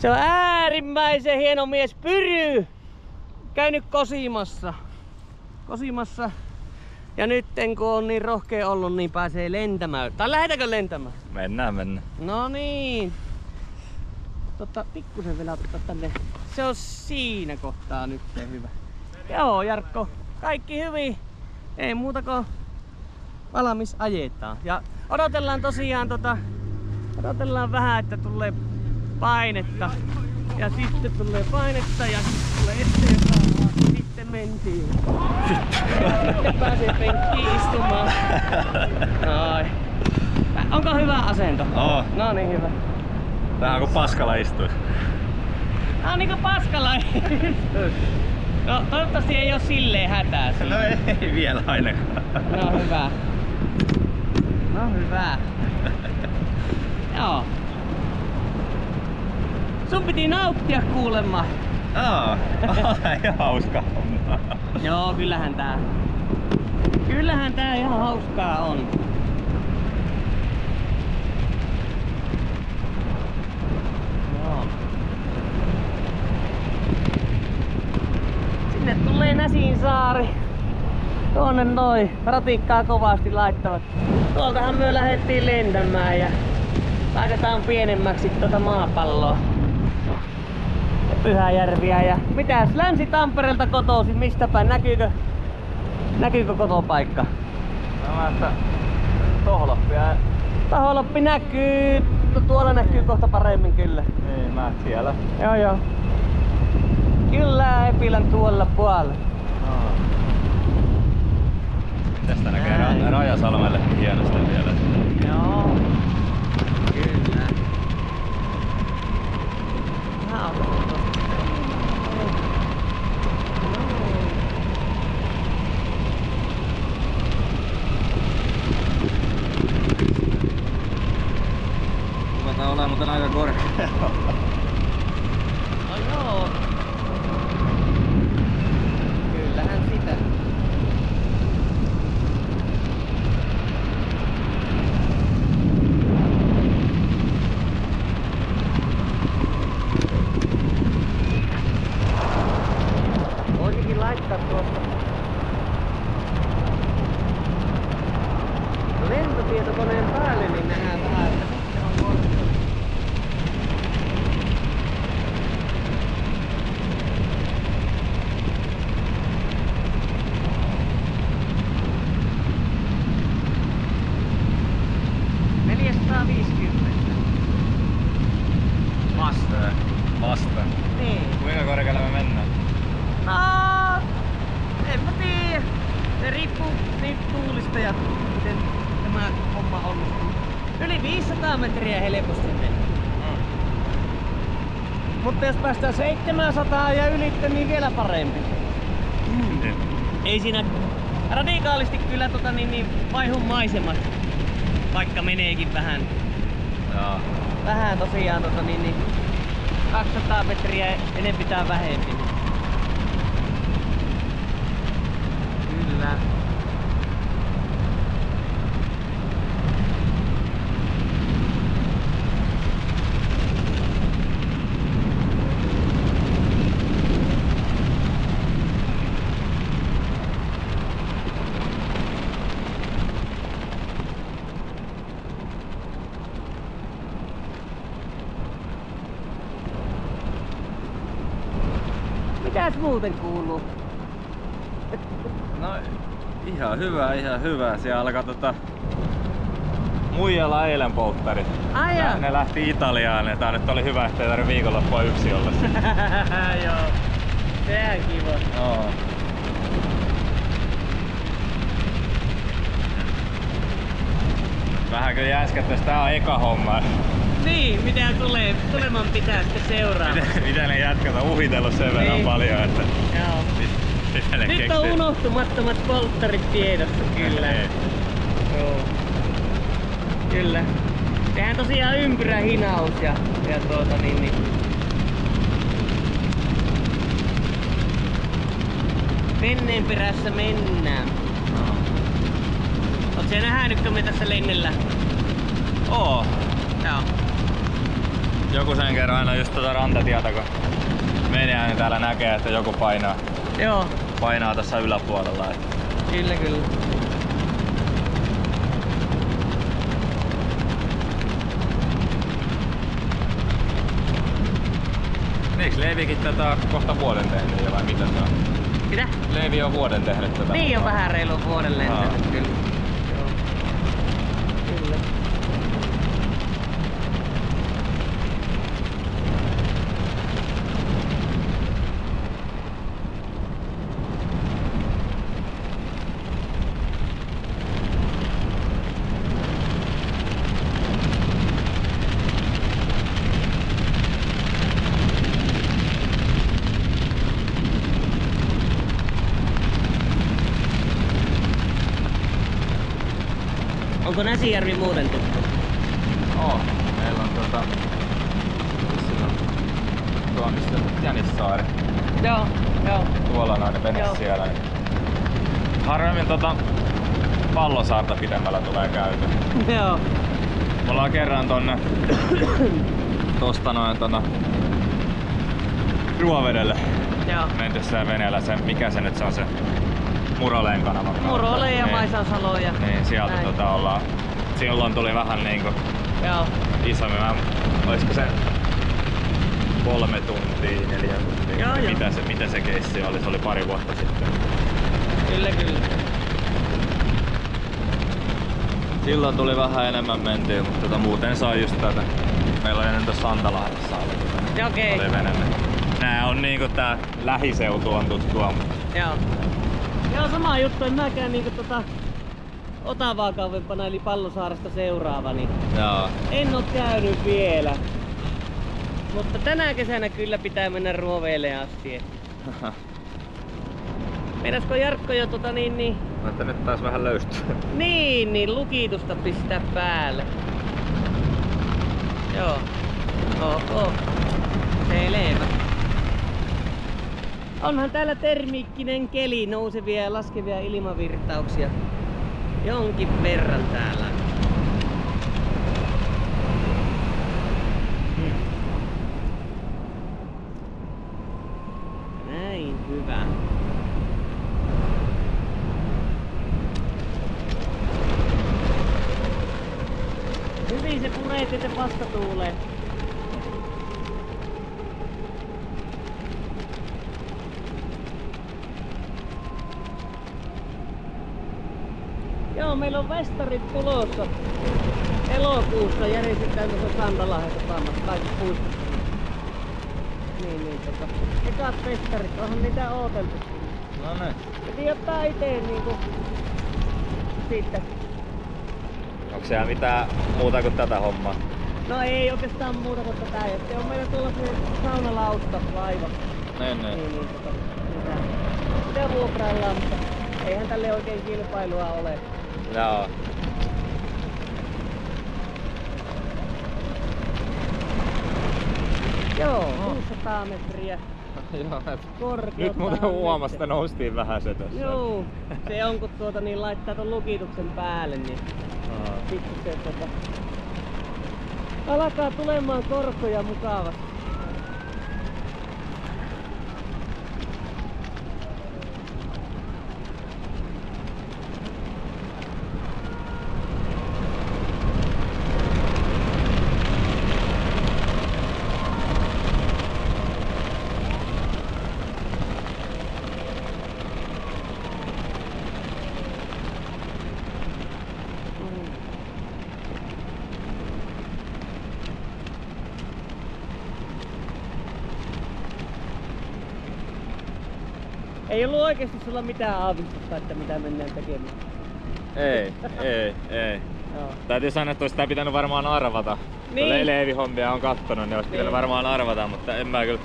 Se on äärimmäisen hieno mies, Pyry! Käynyt kosimassa. Ja nyt kun on niin rohkea ollut, niin pääsee lentämään. Tai lähdetäänkö lentämään? Mennään. No niin. Pikkusen vielä ottaa tänne. Se on siinä kohtaa nyt hyvä. Joo Jarkko, kaikki hyvin. Ei muuta kuin valmis ajetaan. Ja odotellaan tosiaan odotellaan vähän, että tulee painetta. Ja sitten tulee painetta ja sitten tulee eteenpäin. Sitten mentiin. Sitten pääsee penkkiin istumaan. Noin. Onko hyvä asento? Oo. No niin, hyvä. Vähän kuin paskalla istuis. Ah, niinku paskalla istuis. No toivottavasti ei oo silleen hätää siinä. No ei vielä ainakaan. No hyvä. No hyvä. Joo. Sun piti nauttia kuulemma. Aa, ihan hauska homma. Joo, kyllähän tää ihan hauskaa on. Joo. Sinne tulee Näsinsaari. Tuonne noin. Ratikkaa kovasti laittavat. Tuoltahan me lähdettiin lentämään ja laitetaan pienemmäksi maapalloa. Pyhäjärviä ja mitäs Länsi-Tampereelta kotoisin, mistäpä näkyykö kotopaikka? No että Tohloppia. Tohloppi näkyy, tuolla näkyy kohta paremmin kyllä. Niin, mä siellä. Joo. Kyllä Epilän tuolla puolella. Tästä näkee Rajasalmelle hienosti vielä. Joo. Kyllä. Ruvetaan olemaan muuten aika korkealla. No joo. Kyllähän sitä. Voisikin laittaa tuosta lentotietokoneen päälle, niin nähdään vähän, että missä on korkea. Vasta. Niin. Kuinka korkealle me mennään? No, en mä tiedä. Se riippuu siitä tuulista ja miten tämä homma onnistuu. Yli 500 metriä helposti mennään. Mutta jos päästään 700 ja ylitte, niin vielä parempi. Ei siinä radikaalisti kyllä vaihu maisemat, vaikka meneekin vähän. Joo. Vähän tosiaan 200 metriä enempi tai vähempi. Kyllä. Mitäs muuten kuuluu? No ihan hyvä. Siellä alkaa muijalla eilen polttarit. Ai jaa. Ne lähti Italiaan ja tää nyt oli hyvä, ettei tarvitse viikonloppua yksin olla. Joo. Sehän kiva. Joo. Vähänkö jäskättäis, tää on eka homma. Niin, mitä tuleman pitää sitten seuraava. Miten ne jätkät on uhitellut sen verran paljon, että joo. mitä ne Nyt keksii. on unohtumattomat polttarit tiedossa, kyllä. Joo. Kyllä. Tehdään tosiaan ympyrähinaus ja Venneen perässä mennään. Oot sä nähnytkö me tässä lennellä? Oo. Joo. Joku sen kerran aina just tuota rantatietä kun menee, niin täällä näkee, että joku painaa. Joo. Painaa tässä yläpuolella. Että. Kyllä, kyllä. Eiks Leevikin tätä kohta vuoden tehnyt vai mitä se on? Mitä? Leevi on vuoden tehnyt tätä. Niin on vähän reilu vuoden lentänyt, kyllä. Joo. Kyllä. Onko Näsijärvi muuten tuttu? Oo. Meillä on tuo missä Jänissaari. Joo, joo. Tuolla on aina vene siellä. Niin. Harvemmin Pallosaarta pidemmällä tulee käyty. Joo. Me ollaan kerran tonne tosta noin Ruovedelle mentessään veneellä se, mikä se nyt se on se Muroleen kanavan kautta. Muroleen ja niin, Maisasalo ja niin sieltä ollaan. Silloin tuli vähän niinku isommin. Olisiko se 3 tuntia, 4 tuntia? Joo, mitä se keissi oli? Se oli pari vuotta sitten. Kyllä, kyllä. Silloin tuli vähän enemmän mentiin, mutta muuten sai just tätä. Meillä oli ennen tuossa Santalahdessa Okei. oli vene. Nää on niinku tää lähiseutu on tuttua. Joo. Joo, sama juttu. En mäkään niinku Otavaa kauempana eli Pallosaaresta seuraava, niin Joo. en oo käynyt vielä. Mutta tänä kesänä kyllä pitää mennä Ruoveelle asti. Meinasko Jarkko jo Mutta nyt taas vähän löystyy. niin lukitusta pistää päälle. Joo. Selvä. Onhan täällä termiikkinen keli, nousevia ja laskevia ilmavirtauksia. Jonkin verran täällä. Näin hyvä. Hyvin se pureet ja se vastatuulee. Joo, meillä on festarit tulossa. Elokuussa järjestetään tuossa Santalahden satamassa kaikki puistossa. Ekat festarit, onhan niitä ooteltu. No niin. Piti ottaa itee niinku sitten. Onko siellä mitään muuta kuin tätä hommaa? No ei oikeastaan muuta kuin tätä. Ja sitten on meillä tuolla se saunalautta laiva. Niin, mitä vuokraillaan, mutta eihän tälle oikein kilpailua ole. Joo. Joo, 600 metriä. Nyt muuten huomasi, että noustiin vähän se tässä. Joo, se on kun laittaa ton lukituksen päälle, niin sitten se alkaa tulemaan korkoja mukavasti. Ei ollut oikeesti sulla mitään aavistusta, että mitä mennään tekemään. Ei. Joo. Täytyy sanoa, että olisi pitänyt varmaan arvata. Niin. Leevi-hommia on kattonut, niin olisi pitänyt varmaan arvata, mutta en mä kyllä.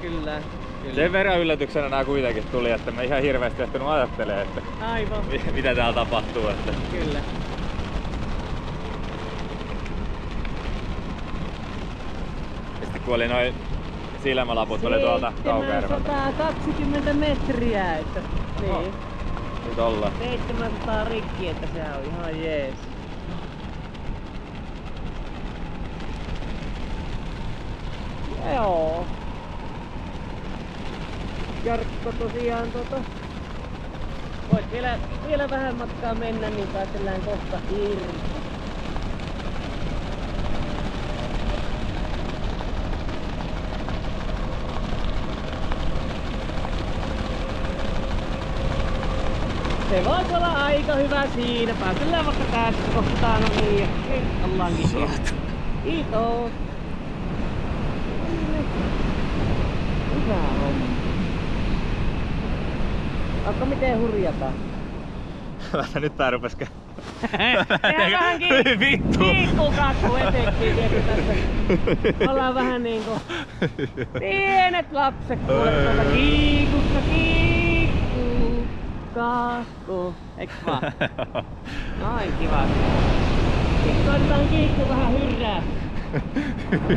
Kyllä. Sen verran yllätyksenä nää kuitenkin tuli, että mä ihan hirveästi ehtinyt ajattelemaan, että aivan. Mitä täällä tapahtuu. Että. Kyllä. Ja sitten kun oli noin silmälaput, oli tuolta Kaukojärveltä. 720 metriä, että niin. Nyt ollaan. 700 rikki, että se on ihan jees. Joo. Jarkko tosiaan voit vielä vähän matkaa mennä, niin päästellään kohta irti. Se voisi olla aika hyvä siinä. Pääsellään vaikka tässä kohtaa. No niin, ja ollaankin siellä. Kiitos. Hyvä homma. Onko miten hurjata? Nyt tää rupeskä. Tehdään vähän kiikkukakku-efektiä tässä. Ollaan vähän niinku pienet lapset kuulettava kiikukka kiikku kakku. Eiks vaan? Noin kiva. Sitten koitetaan kiikku vähän hyrrää. Hyrrää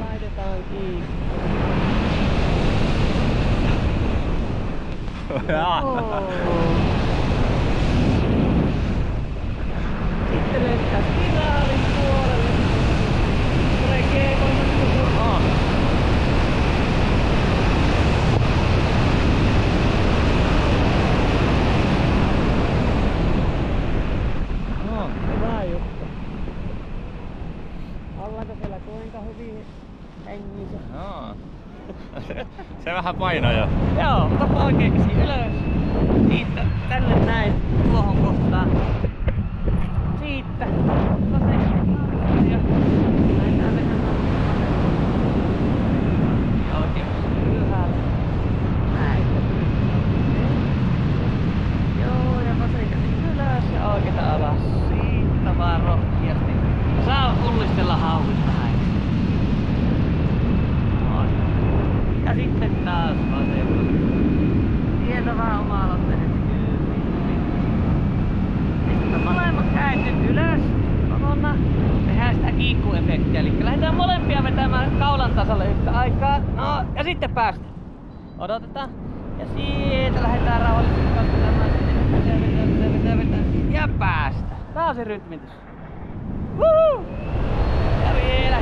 laitetaan kiikku. Sitten lentää spiraalin puolelle. Tulee G3. Hyvä juttu. Ollaanko siellä kuinka hyvin hengissä? Joo. Se vähän painoi jo. Joo, otapa oikein käsi ylös. Siitä tänne näin tuohon kohtaan. Siitä vasemmin. Ja lähdetään vähän oikein ylhäällä. Näin. Joo, ja vasen käsi ylös ja oikeeta alas. Siitä vaan rohkeasti. Saa pullistella hauista häin. Ja sitten taas vasemmalle. Sieltä vaan oma-aloitteisesti. Sitten molemmat kädet nyt ylös. Kokonaan. Tehdään sitä kiikkuefektiä. Eli lähdetään molempia vetämään kaulan tasalle yhtä aikaa. No, ja sitten päästä. Odotetaan. Ja sieltä lähdetään rauhallisesti katsomaan. Vetää. Ja päästä. Tää on se rytmitys. Woohoo! Ja vielä.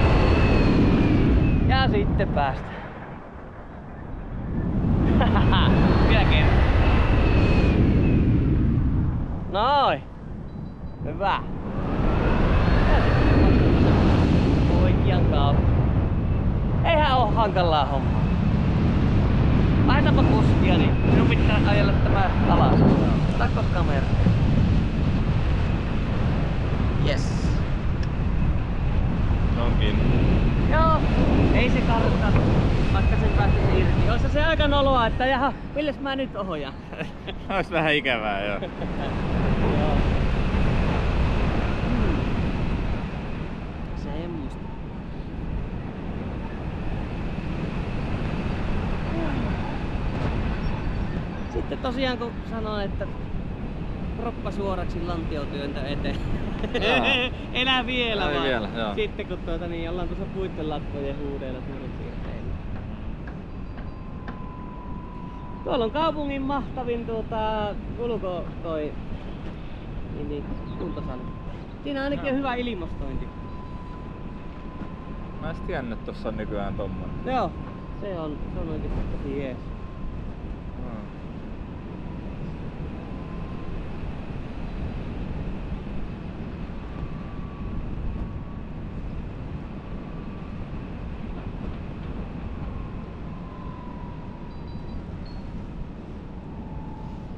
Ja sitten päästä. Vielä kerran. Noin. Hyvä. Oikean kautta. Eihän oo hankalaa hommaa. Laitapa kuskia, niin minun pitää ajella tämä alas. Otatko kamera? Yes. Onkin. Joo, ei se kartta, vaikka sen päästisi irti. Oissa se aika noloa, että jaha, milles mä nyt ohjaan? Ois vähän ikävää joo. Joo. Semmosta. Sitten tosiaan kun sanoin, että kroppa suoraksi lantiotyöntä eteen. Enää vielä Ei vaan. vielä, joo. Sitten kun niin ollaan tuossa puitten latvojen huudeilla suurin piirtein. Tuolla on kaupungin mahtavin ulko kuntosali. Siinä ainakin on hyvä ilmastointi. Mä en tiennyt, että tossa on nykyään tommonen. Joo, se on oikeesti tosi jees.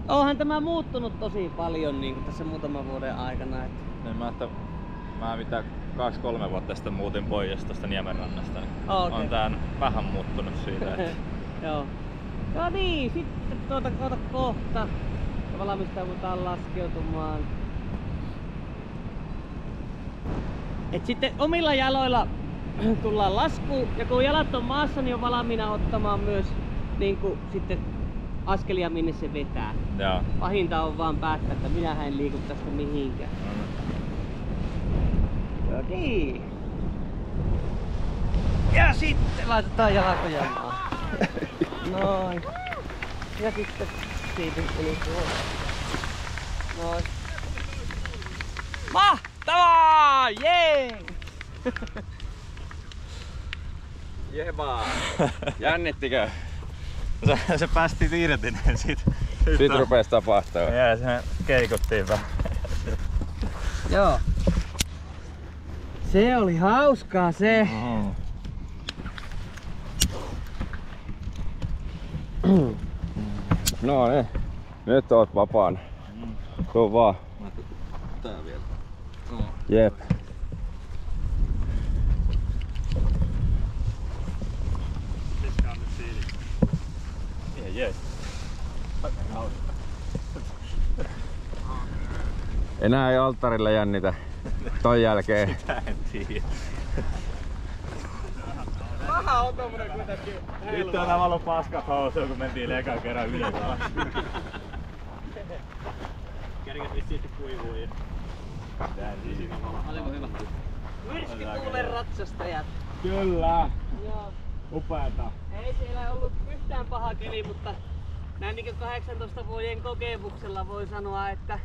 Onhan tämä muuttunut tosi paljon niin kuin tässä muutaman vuoden aikana. Niin mä mitä 2-3 vuotta sitten muutin pois tuosta Niemenrannasta, niin on tää vähän muuttunut siitä. Joo. No niin, sitten kohta valmistaudutaan laskeutumaan. Et sitten omilla jaloilla tullaan laskuun ja kun jalat on maassa, niin on valmiina ottamaan myös niin kuin sitten askelia minne se vetää. Joo. Pahinta on vaan päättää, että minähän en liiku tästä mihinkään. No niin. Ja sitten laitetaan jalkoja maahan. Noin. Ja sitten siitä yli tuolla. Noin. Mahtavaa! Jee! Jebaa. Jännittikö? Se päästi irti, niin Sit rupes tapahtua. Ja se keikuttiin vähän. Joo. Se oli hauskaa se. No niin. Nyt oot vapaana. Tuu vaan. Tää vielä. Jep. Jees. Enää ei alttarilla jännitä. Ton jälkeen. Sitä en tiedä. Paha on tommonen kuitenkin. Nyt on tavallaan paskat housuun, kun mentiin ekan kerran ylös. Kerkes vissiin kuivuu ja... Oliko hyvä? Myrskytuulen ratsastajat. Kyllä! Joo. Upeeta! Ei siellä ollut yhtään paha keli, mutta näin niin 18 vuoden kokemuksella voi sanoa, että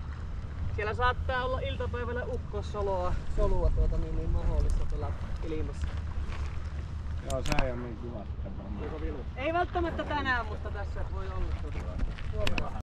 siellä saattaa olla iltapäivällä ukkossolua niin mahdollista pelata ilmassa. Joo, se ei oo niin kiva. Ei välttämättä tänään, mutta tässä voi olla.